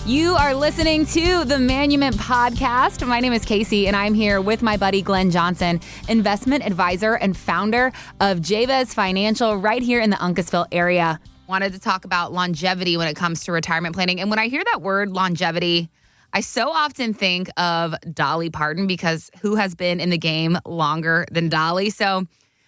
You are listening to the Manument Podcast. My name is Casey, and I'm here with my buddy Glenn Johnson, investment advisor and founder of Jabez Financial right here in the Uncasville area. Wanted to talk about longevity when it comes to retirement planning. And when I hear that word longevity, I so often think of Dolly Parton, because who has been in the game longer than Dolly? So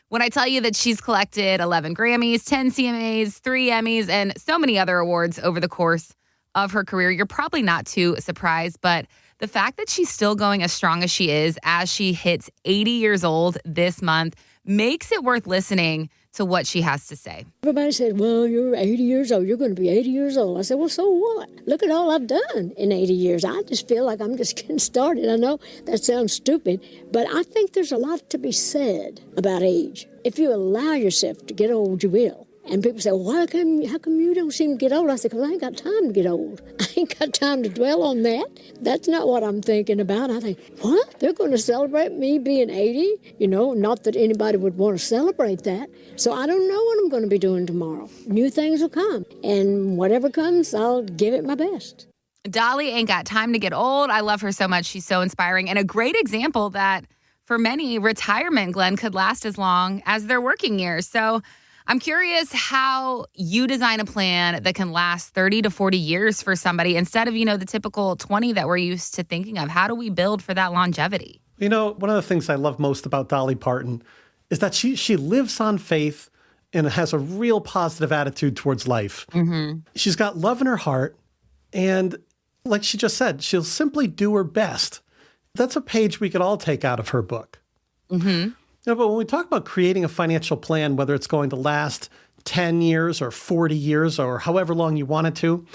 when I tell you that she's collected 11 Grammys, 10 CMAs, 3 Emmys, and so many other awards over the course of her career, you're probably not too surprised. But the fact that she's still going as strong as she is as she hits 80 years old this month makes it worth listening to what she has to say. Everybody said, well, you're 80 years old. You're going to be 80 years old. I said, well, so what? Look at all I've done in 80 years. I just feel like I'm just getting started. I know that sounds stupid, but I think there's a lot to be said about age. If you allow yourself to get old, you will. And people say, well, how come you don't seem to get old? I said, because I ain't got time to get old. I ain't got time to dwell on that. That's not what I'm thinking about. I think, what? They're going to celebrate me being 80? You know, not that anybody would want to celebrate that. So I don't know what I'm going to be doing tomorrow. New things will come. And whatever comes, I'll give it my best. Dolly ain't got time to get old. I love her so much. She's so inspiring. And a great example that for many, retirement, Glenn, could last as long as their working years. So I'm curious how you design a plan that can last 30 to 40 years for somebody instead of, the typical 20 that we're used to thinking of. How do we build for that longevity? One of the things I love most about Dolly Parton is that she lives on faith and has a real positive attitude towards life. Mm-hmm. She's got love in her heart. And like she just said, she'll simply do her best. That's a page we could all take out of her book. Mm-hmm. But when we talk about creating a financial plan, whether it's going to last 10 years or 40 years or however long you want it to,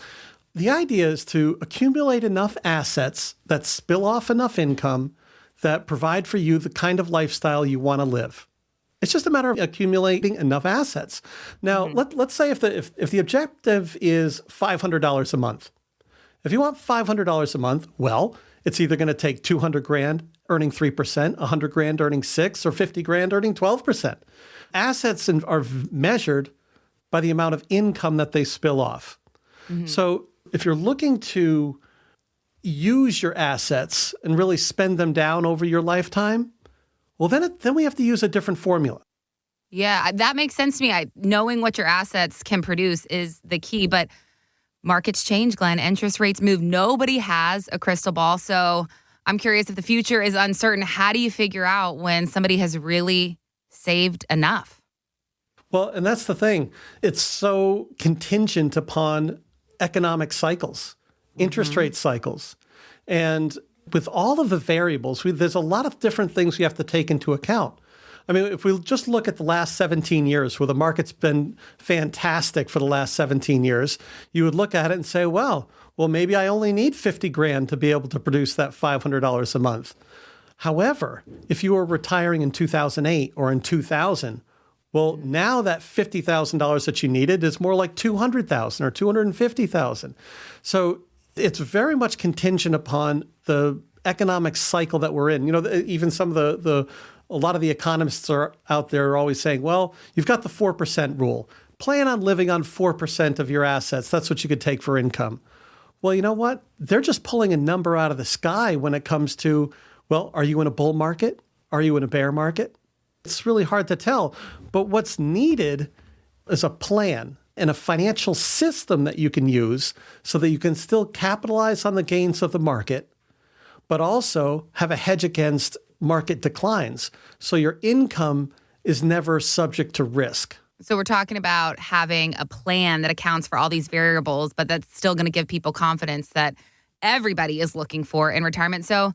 the idea is to accumulate enough assets that spill off enough income that provide for you the kind of lifestyle you want to live. It's just a matter of accumulating enough assets. Now, let's say if the objective is $500 a month. If you want $500 a month, well, it's either going to take $200,000 earning 3%, $100,000 earning 6%, or $50,000 earning 12%. Assets are measured by the amount of income that they spill off. Mm-hmm. So if you're looking to use your assets and really spend them down over your lifetime, well, then we have to use a different formula. Yeah, that makes sense to me. Knowing what your assets can produce is the key, but markets change, Glenn. Interest rates move. Nobody has a crystal ball. So I'm curious, if the future is uncertain, how do you figure out when somebody has really saved enough? Well, and that's the thing. It's so contingent upon economic cycles, interest rate cycles. And with all of the variables, there's a lot of different things we have to take into account. I mean, if we just look at the last 17 years, where the market's been fantastic for the last 17 years, you would look at it and say, well, maybe I only need $50,000 to be able to produce that $500 a month. However, if you were retiring in 2008 or in 2000, well, now that $50,000 that you needed is more like $200,000 or $250,000. So it's very much contingent upon the economic cycle that we're in. Even some of a lot of the economists are out there are always saying, well, you've got the 4% rule. Plan on living on 4% of your assets. That's what you could take for income. Well, you know what? They're just pulling a number out of the sky when it comes to, well, are you in a bull market? Are you in a bear market? It's really hard to tell. But what's needed is a plan and a financial system that you can use so that you can still capitalize on the gains of the market, but also have a hedge against market declines. So your income is never subject to risk. So we're talking about having a plan that accounts for all these variables, but that's still going to give people confidence that everybody is looking for in retirement. So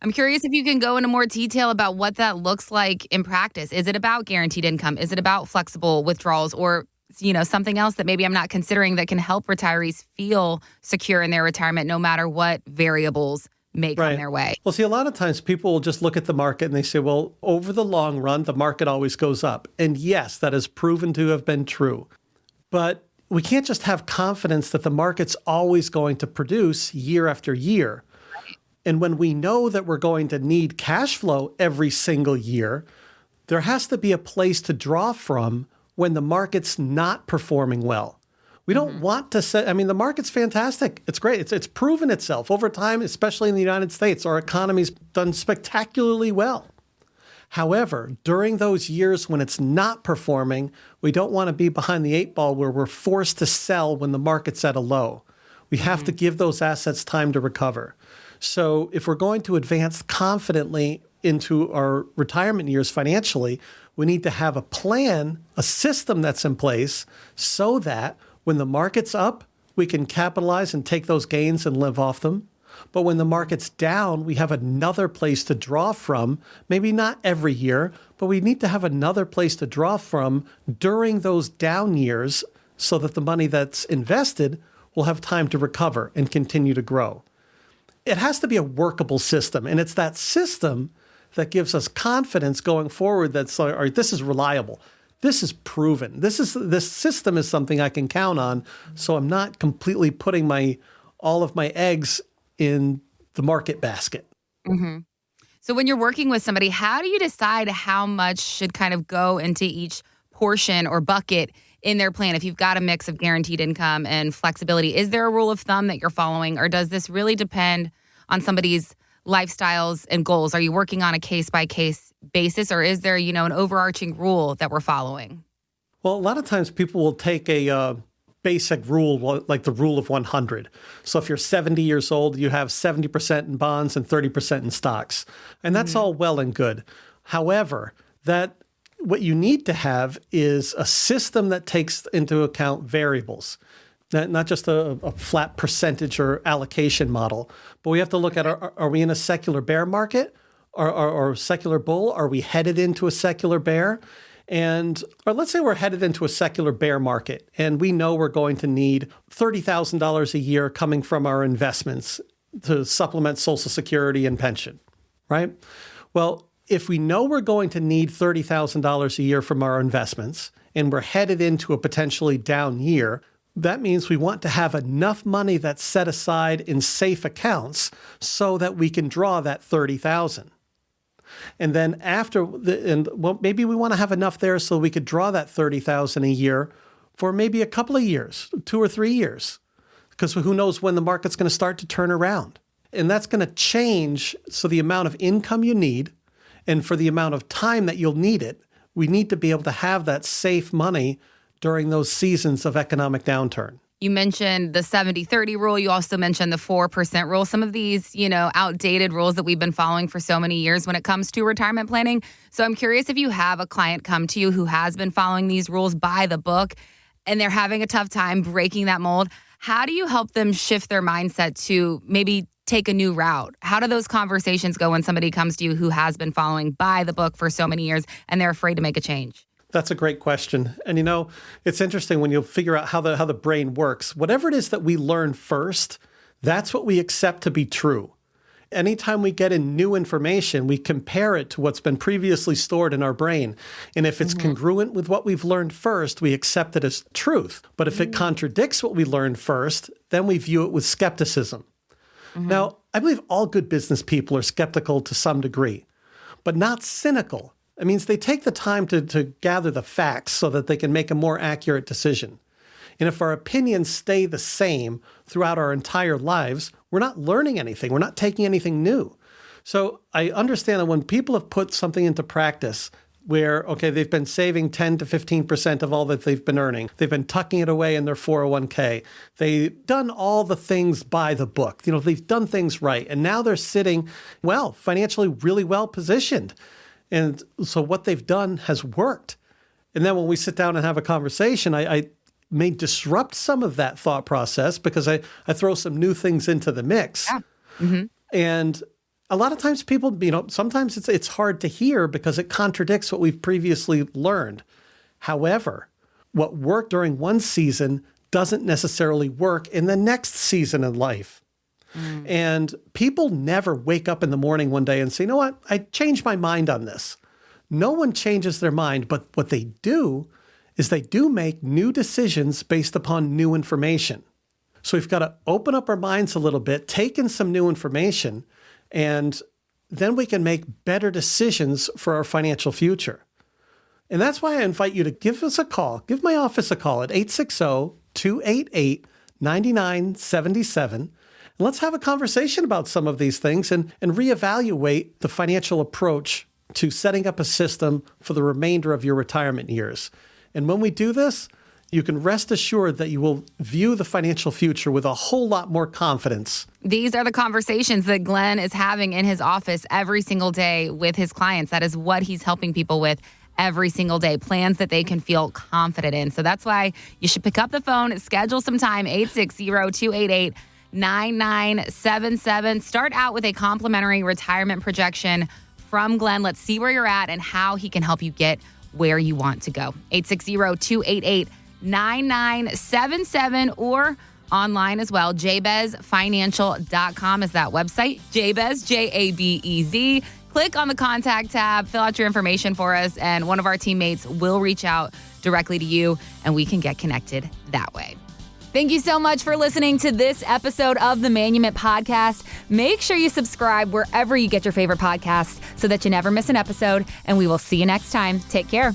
I'm curious if you can go into more detail about what that looks like in practice. Is it about guaranteed income? Is it about flexible withdrawals, or something else that maybe I'm not considering that can help retirees feel secure in their retirement no matter what variables may come their way? Well, see, a lot of times people will just look at the market and they say, well, over the long run, the market always goes up. And yes, that is proven to have been true. But we can't just have confidence that the market's always going to produce year after year. And when we know that we're going to need cash flow every single year, there has to be a place to draw from when the market's not performing well, We don't want to set, the market's fantastic. It's great. It's proven itself over time, especially in the United States. Our economy's done spectacularly well. However, during those years when it's not performing, we don't want to be behind the eight ball where we're forced to sell when the market's at a low. We have to give those assets time to recover. So if we're going to advance confidently into our retirement years financially, we need to have a plan, a system that's in place so that when the market's up, we can capitalize and take those gains and live off them. But when the market's down, we have another place to draw from, maybe not every year, but we need to have another place to draw from during those down years so that the money that's invested will have time to recover and continue to grow. It has to be a workable system, and it's that system that gives us confidence going forward that's like, all right, this is reliable. This is proven. This system is something I can count on, so I'm not completely putting all of my eggs in the market basket. Mm-hmm. So when you're working with somebody, how do you decide how much should kind of go into each portion or bucket in their plan? If you've got a mix of guaranteed income and flexibility, is there a rule of thumb that you're following, or does this really depend on somebody's lifestyles and goals? Are you working on a case-by-case basis, or is there, an overarching rule that we're following? Well, a lot of times people will take a basic rule, like the rule of 100. So if you're 70 years old, you have 70% in bonds and 30% in stocks. And that's all well and good. However, what you need to have is a system that takes into account variables, not just a flat percentage or allocation model. But we have to look at, are we in a secular bear market or secular bull? Are we headed into a secular bear? Or let's say we're headed into a secular bear market, and we know we're going to need $30,000 a year coming from our investments to supplement Social Security and pension, right? Well, if we know we're going to need $30,000 a year from our investments, and we're headed into a potentially down year, that means we want to have enough money that's set aside in safe accounts so that we can draw that $30,000. And then maybe we want to have enough there so we could draw that $30,000 a year for maybe a couple of years, 2 or 3 years, because who knows when the market's going to start to turn around. And that's going to change. So the amount of income you need and for the amount of time that you'll need it, we need to be able to have that safe money during those seasons of economic downturn. You mentioned the 70-30 rule. You also mentioned the 4% rule. Some of these, outdated rules that we've been following for so many years when it comes to retirement planning. So I'm curious if you have a client come to you who has been following these rules by the book and they're having a tough time breaking that mold. How do you help them shift their mindset to maybe take a new route? How do those conversations go when somebody comes to you who has been following by the book for so many years and they're afraid to make a change? That's a great question. And it's interesting when you figure out how the brain works. Whatever it is that we learn first, that's what we accept to be true. Anytime we get in new information, we compare it to what's been previously stored in our brain. And if it's congruent with what we've learned first, we accept it as truth. But if it contradicts what we learned first, then we view it with skepticism. Now, I believe all good business people are skeptical to some degree, but not cynical. It means they take the time to gather the facts so that they can make a more accurate decision. And if our opinions stay the same throughout our entire lives, we're not learning anything. We're not taking anything new. So I understand that when people have put something into practice where, they've been saving 10 to 15% of all that they've been earning. They've been tucking it away in their 401k. They've done all the things by the book. They've done things right. And now they're sitting, financially really well positioned. And so what they've done has worked. And then when we sit down and have a conversation, I may disrupt some of that thought process because I throw some new things into the mix. Yeah. Mm-hmm. And a lot of times people, sometimes it's hard to hear because it contradicts what we've previously learned. However, what worked during one season doesn't necessarily work in the next season in life. And people never wake up in the morning one day and say, you know what, I changed my mind on this. No one changes their mind, but what they do is they do make new decisions based upon new information. So we've got to open up our minds a little bit, take in some new information, and then we can make better decisions for our financial future. And that's why I invite you to give us a call. Give my office a call at 860-288-9977. And let's have a conversation about some of these things and reevaluate the financial approach to setting up a system for the remainder of your retirement years. And when we do this, you can rest assured that you will view the financial future with a whole lot more confidence. These are the conversations that Glenn is having in his office every single day with his clients. That is what he's helping people with every single day, plans that they can feel confident in. So that's why you should pick up the phone, schedule some time, 860-288-9977. Start out with a complimentary retirement projection from Glenn. Let's see where you're at and how he can help you get where you want to go. 860-288-9977 or online as well. JabezFinancial.com is that website. Jabez, Jabez. Click on the contact tab, fill out your information for us, and one of our teammates will reach out directly to you, and we can get connected that way. Thank you so much for listening to this episode of the Manument Podcast. Make sure you subscribe wherever you get your favorite podcasts so that you never miss an episode, and we will see you next time. Take care.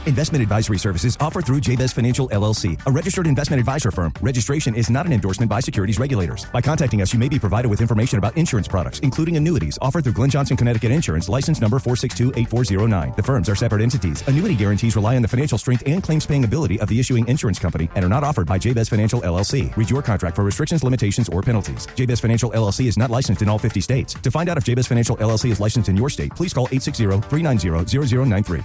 Investment advisory services offered through Jabez Financial, LLC, a registered investment advisor firm. Registration is not an endorsement by securities regulators. By contacting us, you may be provided with information about insurance products, including annuities, offered through Glenn Johnson, Connecticut Insurance, license number 4628409. The firms are separate entities. Annuity guarantees rely on the financial strength and claims-paying ability of the issuing insurance company and are not offered by Jabez Financial, LLC. Read your contract for restrictions, limitations, or penalties. Jabez Financial, LLC is not licensed in all 50 states. To find out if Jabez Financial, LLC is licensed in your state, please call 860-390-0093.